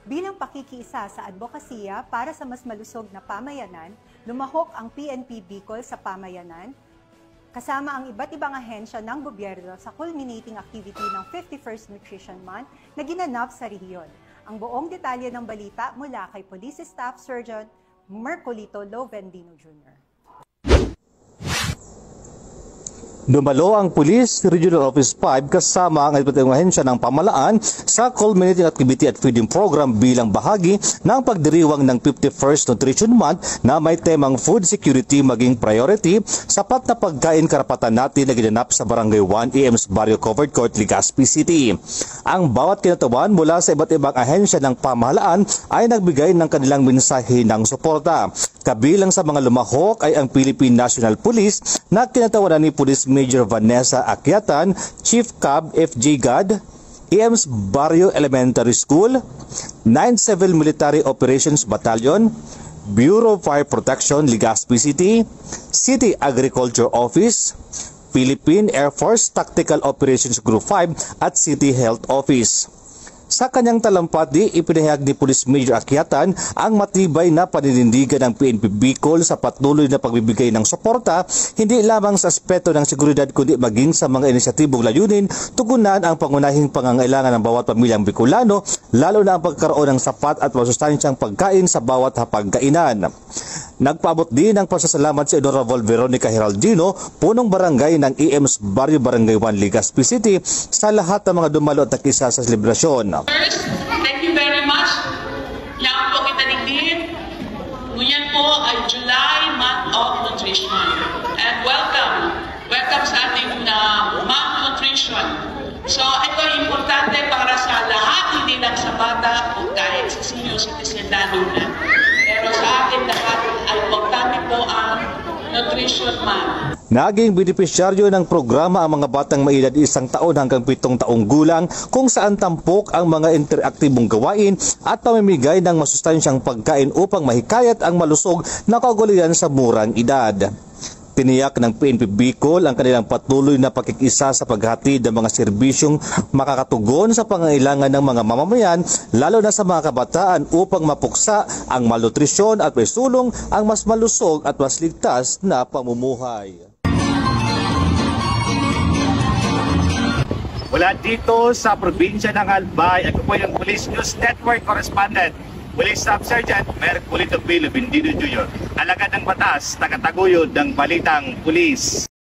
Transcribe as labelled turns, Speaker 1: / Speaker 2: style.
Speaker 1: Bilang pakikiisa sa advokasya para sa mas malusog na pamayanan, lumahok ang PNP Bicol sa pamayanan, kasama ang iba't ibang ahensya ng gobyerno sa culminating activity ng 51st Nutrition Month na ginanap sa rehiyon. Ang buong detalye ng balita mula kay Police Staff Sergeant Mercolito Lovendino Jr.
Speaker 2: Dumalo ang Police Regional Office 5 kasama ang iba't ibang ahensya ng pamahalaan sa culminating activity at feeding program bilang bahagi ng pagdiriwang ng 51st Nutrition Month na may temang food security maging priority, sapat na pagkain karapatan natin na ginanap sa Barangay 1 EMS Barrio Covered Court, Legazpi City. Ang bawat kinatawan mula sa iba't ibang ahensya ng pamahalaan ay nagbigay ng kanilang mensahe ng suporta. Kabilang sa mga lumahok ay ang Philippine National Police na kinatawanan ni Police Major Vanessa Akyatan, Chief Cab FJ God, EMS Barrio Elementary School, 9th Civil Military Operations Battalion, Bureau of Fire Protection, Legazpi City, City Agriculture Office, Philippine Air Force Tactical Operations Group 5 at City Health Office. Sa kanyang talampati, ipinahayag ni Police Major Akyatan ang matibay na paninindigan ng PNP Bicol sa patuloy na pagbibigay ng suporta hindi lamang sa aspeto ng seguridad kundi maging sa mga inisyatibong layunin tugunan ang pangunahing pangangailangan ng bawat pamilyang Bicolano, lalo na ang pagkaroon ng sapat at masustansyang pagkain sa bawat hapagkainan. Nagpaabot din ng pasasalamat si Honorable Veronica Heraldino, punong barangay ng EMS Barrio Barangay 1 Legazpi City, sa lahat ng mga dumalo at nakisa sa selebrasyon.
Speaker 3: First, thank you very much. Yan po kita digdin. Ngayon po ay July Month of Nutrition. And welcome. Welcome sa ating Month Nutrition. So, ito importante para sa lahat, hindi lang sa bata o kahit sa senior citizen lalo na. Pero sa atin lahat ay importante po ang Nutrition Month.
Speaker 2: Naging benepisyaryo ng programa ang mga batang may edad 1 taon hanggang 7 taong gulang kung saan tampok ang mga interaktibong gawain at pamimigay ng masustansyang pagkain upang mahikayat ang malusog na kaugalian sa murang edad. Tiniyak ng PNP Bicol ang kanilang patuloy na pakikisa sa paghatid ng mga serbisyong makakatugon sa pangangailangan ng mga mamamayan, lalo na sa mga kabataan upang mapuksa ang malnutrisyon at may sulong ang mas malusog at mas ligtas na pamumuhay.
Speaker 4: Mula dito sa probinsya ng Albay, ako po yung Police News Network Correspondent, Police Staff Sergeant Mercolito Lovendino Jr. Alagad ng batas, tagataguyod ng balitang pulis.